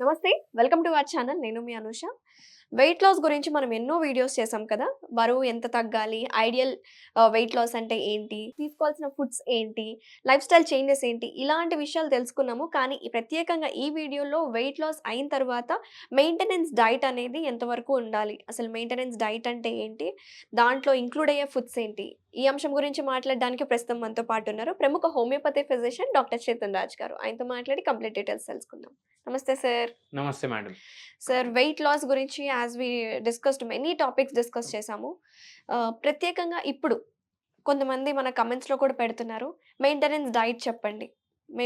నమస్తే. Welcome to our channel. నేను మీ Anusha. Wait loss గురించి మనం ఎన్నో వీడియోస్ చేసాం కదా! బరువు ఎంత తగ్గాలి? ఐడియల్ వెయిట్ లాస్ అంటే ఏంటి? తీసుకోవాల్సిన ఫుడ్స్ ఏంటి? లైఫ్ స్టైల్ చేంజెస్ ఏంటి? ఇలాంటి విషయాలు తెలుసుకున్నాము. కానీ ప్రత్యేకంగా ఈ వీడియోలో వెయిట్ లాస్ అయిన తర్వాత మెయింటెనెన్స్ డైట్ అనేది ఎంతవరకు ఉండాలి? అసలు మెయింటెనెన్స్ డైట్ అంటే ఏంటి? దాంట్లో ఇంక్లూడ్ అయ్యే ఫుడ్స్ ఏంటి? ఈ అంశం గురించి మాట్లాడడానికి ప్రస్తుతం మనతో పాటు ఉన్నారు ప్రముఖ homeopathy physician doctor Chetan Raj గారు. ఆయనతో మాట్లాడి కంప్లీట్ డీటెయిల్స్ తెలుసుకుందాం. నమస్తే సార్. నమస్తే మేడం. సార్, వెయిట్ లాస్ గురించి as we discussed many topics discuss చేసాము. ప్రత్యేకంగా ఇప్పుడు కొంతమంది మన కమెంట్స్‌లో కూడా పెడుతున్నారు. మెయింటెనెన్స్ డైట్ చెప్పండి.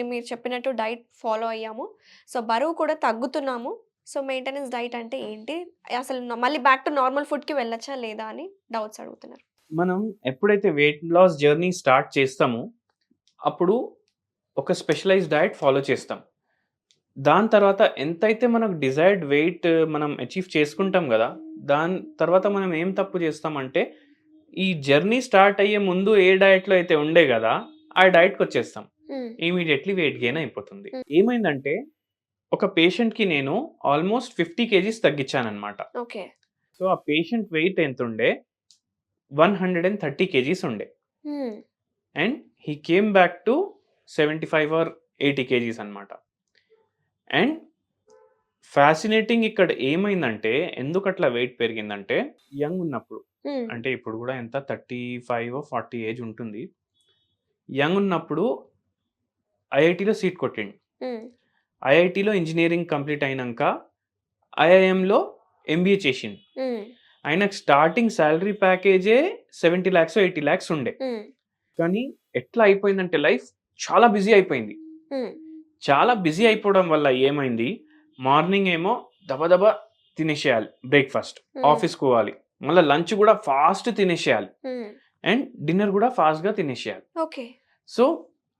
మీరు చెప్పినట్టు డైట్ ఫాలో అయ్యాము. సో, బరువు కూడా తగ్గుతున్నాము. సో, మెయింటెనెన్స్ డైట్ అంటే ఏంటి? అసలు మళ్ళీ బ్యాక్ టు నార్మల్ ఫుడ్‌కి వెళ్ళొచ్చా లేదా అని డౌట్స్ అడుగుతున్నారు. మనం ఎప్పుడైతే వెయిట్ లాస్ జర్నీ స్టార్ట్ చేస్తామో, అప్పుడు ఒక స్పెషలైజ్డ్ డయట్ ఫాలో చేస్తాం. దాని తర్వాత ఎంతైతే మనకు డిజైర్డ్ వెయిట్ మనం అచీవ్ చేసుకుంటాం గదా! దాని తర్వాత మనం ఏం తప్పు చేస్తామంటే, ఈ జర్నీ స్టార్ట్ అయ్యే ముందు ఏ డయట్‌లో అయితే ఉండే గదా! ఆ డయట్‌కొచ్చేస్తాం. హ్మ్. ఇమ్మీడియేట్‌లీ వెయిట్ గెయిన్ అయిపోతుంది. హ్మ్. ఏమైందంటే, ఒక పేషెంట్‌కి నేను ఆల్‌మోస్ట్ 50 కేజీస్ తగ్గించాననమాట. ఓకే. సో, ఆ పేషెంట్ వెయిట్ ఎంతుండే 130 కేజీస్ ఉండే. Hmm. And he came back to 75 or 80 kgs అనమాట. అండ్ ఫ్యాసినేటింగ్ ఇక్కడ ఏమైందంటే, ఎందుకట్లా వెయిట్ పెరిగిందంటే, యంగ్ ఉన్నప్పుడు హ్మ్. అంటే ఇప్పుడు గూడా ఎంత 35 40 ఏజ్ ఉంటుంది. యంగ్ ఉన్నప్పుడు ఐఐటీలో సీట్ కొట్టిండు. హ్మ్. ఐఐటీలో ఇంజినీరింగ్ కంప్లీట్ అయినంక ఐఐఎంలో ఎంబీఏ చేసిండు. హ్మ్. ఆయనకు స్టార్టింగ్ సాలరీ ప్యాకేజే 70 లాక్స్ 80 లాక్స్ ఉండే. హ్మ్. కానీ ఎట్లా అయిపోయిందంటే లైఫ్ చాలా బిజీ అయిపోయింది. హ్మ్. చాలా బిజీ అయిపోవడం వల్ల ఏమైంది, మార్నింగ్ ఏమో దబదబా తినేసేయాలి బ్రేక్‌ఫాస్ట్. హ్మ్. ఆఫీస్‌కి పోవాలి. మళ్ళా లంచ్ గూడా ఫాస్ట్ తినేసేయాలి. హ్మ్. అండ్ డిన్నర్ గూడా ఫాస్ట్‌గా తినేసేయాలి. ఓకే. సో,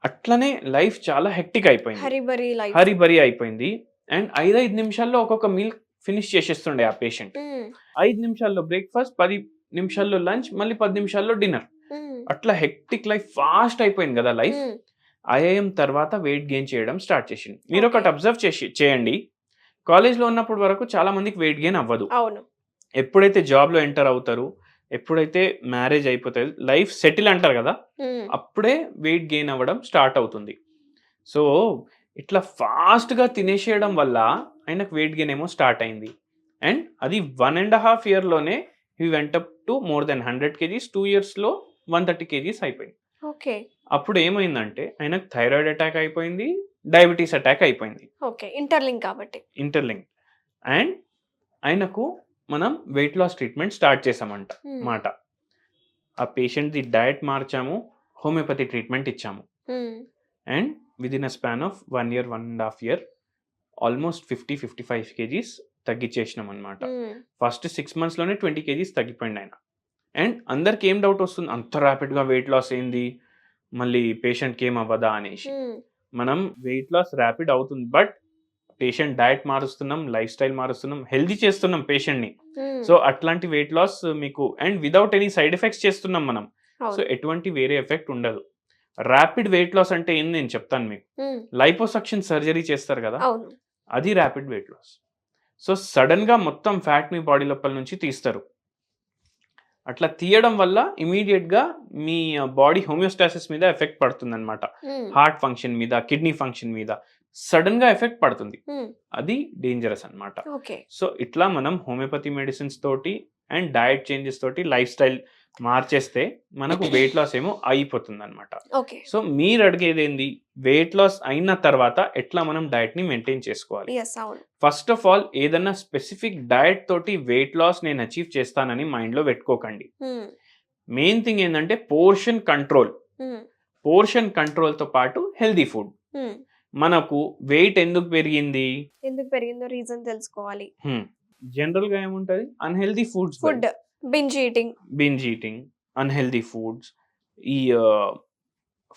అట్లనే లైఫ్ చాలా హెక్టిక్ అయిపోయింది. హరీ బరీ లైఫ్. హరీ బరీ అయిపోయింది. అండ్ 5 నిమిషాల్లో ఒక్కొక్క మీల్ ఫినిష్ చేసేస్తుండే ఆ పేషెంట్. హ్మ్. 5 నిమిషాల్లో బ్రేక్‌ఫాస్ట్, 10 నిమిషాల్లో లంచ్, మళ్ళీ 10 నిమిషాల్లో డిన్నర్. హ్మ్. అట్లా హెక్టిక్ లైఫ్ ఫాస్ట్ అయిపోయింది గదా లైఫ్. హ్మ్. ఐఐఎం తర్వాత వెయిట్ గెయిన్ చేయడం స్టార్ట్ చేసిండు. మీరొకటి ఓకే. అబ్జర్వ్ చేయండి. కాలేజ్‌లో ఉన్నప్పటి వరకు చాలా మందికి వెయిట్ గెయిన్ అవ్వదు. అవును. ఎప్పుడైతే జాబ్‌లో ఎంటర్ అవుతారు, ఎప్పుడైతే మ్యారేజ్ అయిపోతది, లైఫ్ సెటిల్ అంటారు గదా! హ్మ్. అప్పుడే వెయిట్ గెయిన్ అవ్వడం స్టార్ట్ అవుతుంది. సో, ఇట్లా ఫాస్ట్‌గా తినేసేయడం వల్ల ఆయనకు వెయిట్ గెయిన్ ఏమో స్టార్ట్ అయింది. అండ్ అది 1 ½ ఇయర్‌లోనే he went up to more than 100 kgs. 2 ఇయర్స్‌లో 130 కేజీస్ అయిపోయింది. ఓకే. అప్పుడు ఏమైందంటే ఆయనకు థైరాయిడ్ అటాక్ అయిపోయింది. డయాబెటిస్ అటాక్ అయిపోయింది. ఓకే. ఇంటర్‌లింక్ కాబట్టి. ఇంటర్‌లింక్డ్. అండ్ ఆయనకు మనం వెయిట్ లాస్ ట్రీట్మెంట్ స్టార్ట్ చేసామంట హ్మ్. మాట. ఆ పేషెంట్‌ది డయట్ మార్చాము. హోమియోపతి ట్రీట్మెంట్ ఇచ్చాము. హ్మ్. And within a span of 1 year, 1 ½ year almost 55 kgs తగ్గిచ్చేసినామనమాట. హ్మ్. ఫస్ట్ 6 మంత్స్‌లోనే 20 కేజీస్ తగ్గిపోయిండాయన. అండ్ అందరికి ఏం డౌట్ వస్తుంది, అంత ర్యాపిడ్‌గా వెయిట్ లాస్ ఏంది? మళ్ళీ పేషెంట్‌కి ఏం అవ్వదా అనేసి. హ్మ్. మనం వెయిట్ లాస్ ర్యాపిడ్ అవుతుంది. బట్ పేషెంట్ డయట్ మారుస్తున్నాం, లైఫ్ స్టైల్ మారుస్తున్నాం, హెల్తీ చేస్తున్నాం పేషెంట్‌ని. హ్మ్. సో, అట్లాంటి వెయిట్ లాస్ మీకు and without any side effects చేస్తున్నాం మనం. సో, అవును. ఎటువంటి వేరే ఎఫెక్ట్ ఉండదు. ర్యాపిడ్ వెయిట్ లాస్ అంటే ఏంది నేను చెప్తాను మీకు. హ్మ్. లైపోసక్షన్ సర్జరీ చేస్తారు గదా! అవును. అది ర్యాపిడ్ వెయిట్ లాస్. సో, సడెన్‌గా మొత్తం ఫ్యాట్‌ని బాడీ లోపల నుంచి తీస్తారు. అట్లా తీయడం వల్ల ఇమ్మీడియేట్‌గా మీ బాడీ హోమియోస్టాసిస్ మీద ఎఫెక్ట్ పడుతుందనమాట. హ్మ్. హార్ట్ ఫంక్షన్ మీద, కిడ్నీ ఫంక్షన్ మీద సడెన్‌గా ఎఫెక్ట్ పడుతుంది. హ్మ్. అది డేంజరస్ అనమాట. ఓకే. సో, ఇట్లా మనం హోమియోపతి మెడిసిన్స్ తోటి అండ్ డయట్ చేంజెస్ తోటి లైఫ్ స్టైల్ మార్చేస్తే మనకు వెయిట్ లాస్ ఏమో అయిపోతుందనమాట. ఓకే. సో, మీరు అడిగేదేంది? వెయిట్ లాస్ అయిన తర్వాత ఎట్లా మనం డయట్‌ని మెయింటైన్ చేసుకోవాలి? యెస్. అవును. ఫస్ట్ ఆఫ్ ఆల్ ఏదన్నా స్పెసిఫిక్ డయట్ తోటి వెయిట్ లాస్ నేను అచీవ్ చేస్తానని మైండ్‌లో పెట్టుకోకండి. హ్మ్. మెయిన్ థింగ్ ఏందంటే పోర్షన్ కంట్రోల్. హ్మ్. పోర్షన్ కంట్రోల్‌తో పాటు హెల్తీ ఫుడ్. హ్మ్. మనకు వెయిట్ ఎందుకు పెరిగింది? ఎందుకు పెరిగిందో రీజన్ తెలుసుకోవాలి. హ్మ్. జనరల్‌గా ఏముంటది? అన్‌హెల్తీ ఫుడ్స్ వల్ల. Food. Binge eating. Binge eating, unhealthy foods, ఈ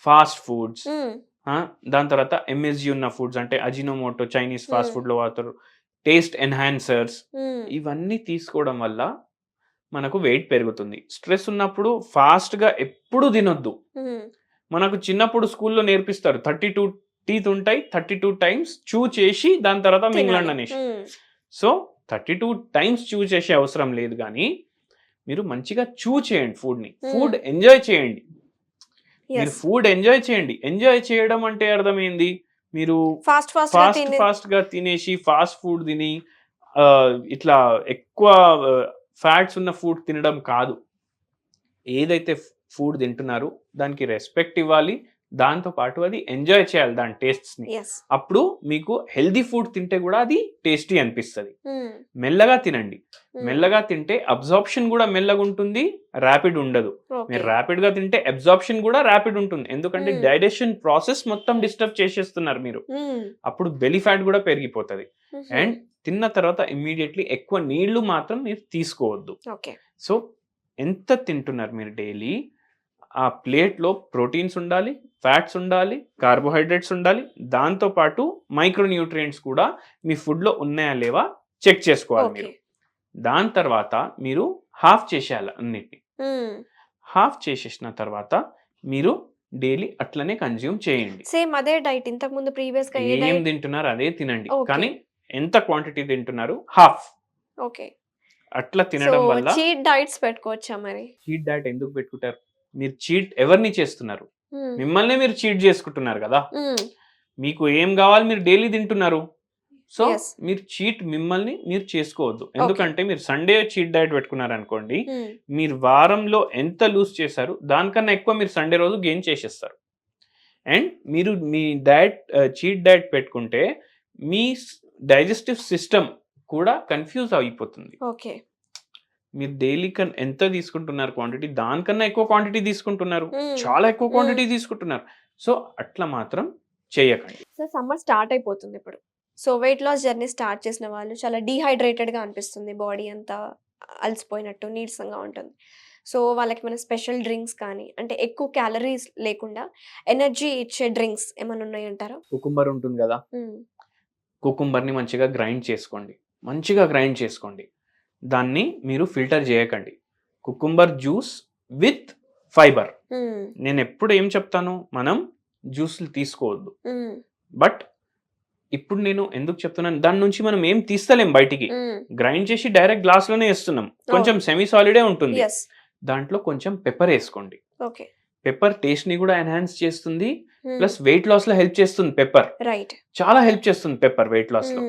ఫాస్ట్ ఫుడ్స్, హ్మ్. ఆ! దాని తర్వాత ఎంఎస్జీ ఉన్న ఫుడ్స్ అంటే అజినోమోటో చైనీస్ ఫాస్ట్ హ్మ్. ఫుడ్‌లో వాడతారు. టేస్ట్ ఎన్హాన్సర్స్ హ్మ్. ఇవన్నీ తీసుకోవడం వల్ల మనకు వెయిట్ పెరుగుతుంది. స్ట్రెస్ ఉన్నప్పుడు ఫాస్ట్‌గా ఎప్పుడు తినొద్దు. హ్మ్. మనకు చిన్నప్పుడు స్కూల్‌లో నేర్పిస్తారు. 32 టీత్ ఉంటాయి. 32 టైమ్స్ చూ చేసి దాని తర్వాత మింగలండి తినాలి. అనేసి. సో 32 టైమ్స్ చూ చేసే అవసరం లేదు గానీ మీరు మంచిగా చూ చేయండి ఫుడ్‌ని. ఫుడ్ ఎంజాయ్ చేయండి. మీరు యెస్. ఫుడ్ ఎంజాయ్ చేయండి. ఎంజాయ్ చేయడం అంటే అర్థం ఏంది? మీరు ఫాస్ట్‌గా తినేసి ఫాస్ట్ ఫుడ్ తిని ఇట్లా ఎక్కువ ఫ్యాట్స్ ఉన్న ఫుడ్ తినడం కాదు. ఏదైతే ఫుడ్ తింటున్నారో దానికి రెస్పెక్ట్ ఇవ్వాలి. దాంతో పాటు అది ఎంజాయ్ చేయాలి దాని టేస్ట్స్‌ని. యెస్. అప్పుడు మీకు హెల్తీ ఫుడ్ తింటే కూడా అది టేస్టీ అనిపిస్తది. మెల్లగా తినండి. మెల్లగా తింటే అబ్జార్ప్షన్ కూడా మెల్లగా ఉంటుంది. ర్యాపిడ్ ఉండదు. మీరు ర్యాపిడ్‌గా తింటే అబ్జార్ప్షన్ కూడా ర్యాపిడ్ ఉంటుంది. ఎందుకంటే డైజెషన్ ప్రాసెస్ మొత్తం డిస్టర్బ్ చేసేస్తున్నారు మీరు. అప్పుడు బెల్లీ ఫ్యాట్ కూడా పెరిగిపోతది. అండ్ తిన్న తర్వాత ఇమ్మీడియట్‌లీ ఎక్కువ నీళ్లు మాత్రం మీరు తీసుకోవద్దు. సో ఎంత తింటున్నారు మీరు డైలీ? ఆ ప్లేట్‌లో ప్రోటీన్స్ ఉండాలి, ఫ్యాట్స్ ఉండాలి, కార్బోహైడ్రేట్స్ ఉండాలి. దాంతో పాటు మైక్రో న్యూట్రియంట్స్ కూడా మీ ఫుడ్‌లో ఉన్నాయా లేవా చెక్ చేసుకోవాలి మీరు. దాని తర్వాత మీరు హాఫ్ చేసేయాలి అన్నిటిని. హాఫ్ చేసేసిన తర్వాత మీరు డైలీ అట్లనే కన్జ్యూమ్ చేయండి. సేమ్ అదే డైట్ ఇంతకు ముందు ప్రీవియస్‌గా ఏ ఏం డైట్? తింటున్నారు అదే తినండి. ఓకే. కానీ ఎంత క్వాంటిటీ తింటున్నారు? హాఫ్. ఓకే. అట్లా సో తినడం వల్ల చీట్ డైట్స్ పెట్టుకోవచ్చా మరి? చీట్ డైట్ ఎందుకు పెట్టుకుంటారు? మీరు చీట్ ఎవరిని చేస్తున్నారు? మిమ్మల్నే మీరు చీట్ చేసుకుంటున్నారు కదా! మీకు ఏం కావాలి మీరు డైలీ తింటున్నారు. So yes. మీరు చీట్ మిమ్మల్ని మీరు చేసుకోవద్దు. ఎందుకంటే మీరు సండే చీట్ డైట్ పెట్టుకున్నారనుకోండి, మీరు వారంలో ఎంత లూజ్ చేశారు దానికన్నా ఎక్కువ మీరు సండే రోజు గెయిన్ చేసేస్తారు. అండ్ మీరు మీ చీట్ డైట్ పెట్టుకుంటే మీ డైజెస్టివ్ సిస్టమ్ కూడా కన్‌ఫ్యూజ్ అయిపోతుంది. ఓకే. మీరు డైలీ ఎంత తీసుకుంటున్నారు క్వాంటిటీ దానికన్నా ఎక్కువ క్వాంటిటీ తీసుకుంటున్నారు. చాలా ఎక్కువ క్వాంటిటీ తీసుకుంటున్నారు. సో అట్లా మాత్రం చేయకండి. సో సమ్మర్ స్టార్ట్ అయిపోతుంది ఇప్పుడు. So weight loss journey start చేసిన వాళ్ళు చాలా డీహైడ్రేటెడ్‌గా అనిపిస్తుంది. బాడీ అంతా అలసిపోయినట్టు నీరసంగా ఉంటుంది. సో వాళ్ళకి మన స్పెషల్ డ్రింక్స్ కానీ అంటే ఎక్కువ క్యాలరీస్ లేకుండా ఎనర్జీ ఇచ్చే డ్రింక్స్ ఏమైనా ఉన్నాయంటారా? కుకుంబర్ ఉంటుంది కదా! కుకుంబర్‌ని మంచిగా గ్రైండ్ చేసుకోండి. మంచిగా గ్రైండ్ చేసుకోండి. దాన్ని మీరు ఫిల్టర్ చేయకండి. Cucumber juice with fibre. నేను ఎప్పుడు ఏం చెప్తాను, మనం జ్యూస్లు తీసుకోవద్దు. బట్ ఇప్పుడు నేను ఎందుకు చెప్తున్నాను, దాని నుంచి మనం ఏం తీస్తలేం బయటికి. గ్రైండ్ చేసి డైరెక్ట్ గ్లాస్ లోనే వేస్తున్నాం. కొంచెం సెమీ సాలిడే ఉంటుంది. దాంట్లో కొంచెం పెప్పర్ వేసుకోండి. పెప్పర్ టేస్ట్ ని కూడా ఎన్హాన్స్ చేస్తుంది. ప్లస్ వెయిట్ లాస్ లో హెల్ప్ చేస్తుంది పెప్పర్. చాలా హెల్ప్ చేస్తుంది పెప్పర్ వెయిట్ లాస్ లో.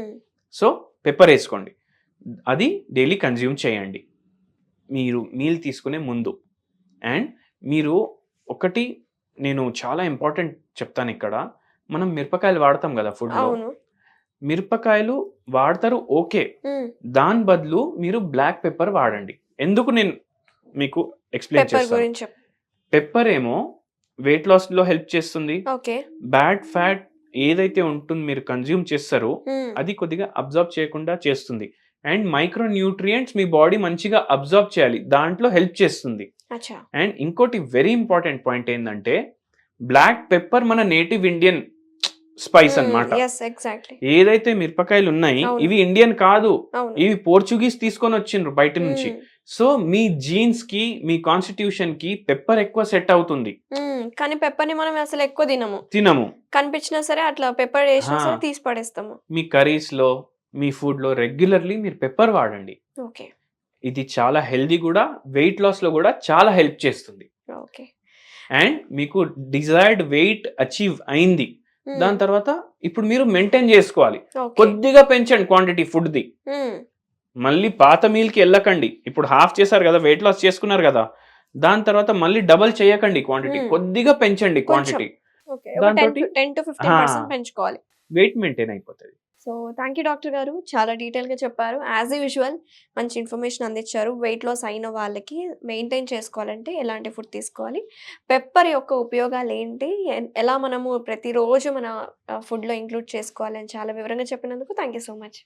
సో పెప్పర్ వేసుకోండి. అది డైలీ కన్జ్యూమ్ చేయండి మీరు మీల్ తీసుకునే ముందు. అండ్ మీరు ఒకటి నేను చాలా ఇంపార్టెంట్ చెప్తాను ఇక్కడ, మనం మిరపకాయలు వాడతాం కదా ఫుడ్లో. మిరపకాయలు వాడతారు ఓకే, దాని బదులు మీరు బ్లాక్ పెప్పర్ వాడండి. ఎందుకు నేను మీకు ఎక్స్ప్లెయిన్ చేస్తాను. పెప్పర్ ఏమో వెయిట్ లాస్ లో హెల్ప్ చేస్తుంది. బ్యాడ్ ఫ్యాట్ ఏదైతే ఉంటుంది మీరు కన్జ్యూమ్ చేస్తారో అది కొద్దిగా అబ్జర్వ్ చేయకుండా చేస్తుంది. And micro nutrients me body మంచిగా అబ్జర్వ్ చేయాలి, దాంట్లో హెల్ప్ చేస్తుంది. అండ్ ఇంకోటి వెరీ ఇంపార్టెంట్ పాయింట్ ఏంటంటే, బ్లాక్ పెప్పర్ మన నేటివ్ ఇండియన్ స్పైస్ అన్నమాట. ఏదైతే మిరపకాయలు ఉన్నాయి ఇవి ఇండియన్ కాదు, ఇవి పోర్చుగీస్ తీసుకొని వచ్చిండ్రు బయట నుంచి. సో మీ జీన్స్ కి మీ కాన్స్టిట్యూషన్ కి పెప్పర్ ఎక్కువ సెట్ అవుతుంది. కానీ పెప్పర్ ని మనం అసలు ఎక్కువ తినము. కనిపించినా సరే అట్లా పెప్పర్ వేసినా సరే తీసి పడేస్తాము. మీ కర్రీస్ లో మీ ఫుడ్ లో రెగ్యులర్లీ మీరు పెప్పర్ వాడండి. ఇది చాలా హెల్దీ కూడా, వెయిట్ లాస్ లో కూడా చాలా హెల్ప్ చేస్తుంది. అండ్ మీకు డిజైర్డ్ వెయిట్ అచీవ్ అయింది, దాని తర్వాత ఇప్పుడు మీరు మెయింటైన్ చేసుకోవాలి. కొద్దిగా పెంచండి క్వాంటిటీ ఫుడ్ ది. మళ్ళీ పాత మీల్ కి వెళ్ళకండి. ఇప్పుడు హాఫ్ చేశారు కదా, వెయిట్ లాస్ చేసుకున్నారు కదా, దాని తర్వాత మళ్ళీ డబల్ చేయకండి క్వాంటిటీ, కొద్దిగా పెంచండి క్వాంటిటీ. పెంచుకోవాలి, వెయిట్ మెయింటైన్ అయిపోతుంది. సో థ్యాంక్ యూ డాక్టర్ గారు, చాలా డీటెయిల్గా చెప్పారు. యాజ్ యూజువల్ మంచి ఇన్ఫర్మేషన్ అందించారు. వెయిట్ లాస్ అయిన వాళ్ళకి మెయింటైన్ చేసుకోవాలంటే ఎలాంటి ఫుడ్ తీసుకోవాలి, పెప్పర్ యొక్క ఉపయోగాలు ఏంటి, ఎలా మనము ప్రతిరోజు మన ఫుడ్లో ఇంక్లూడ్ చేసుకోవాలి అని చాలా వివరంగా చెప్పినందుకు థ్యాంక్ యూ సో మచ్.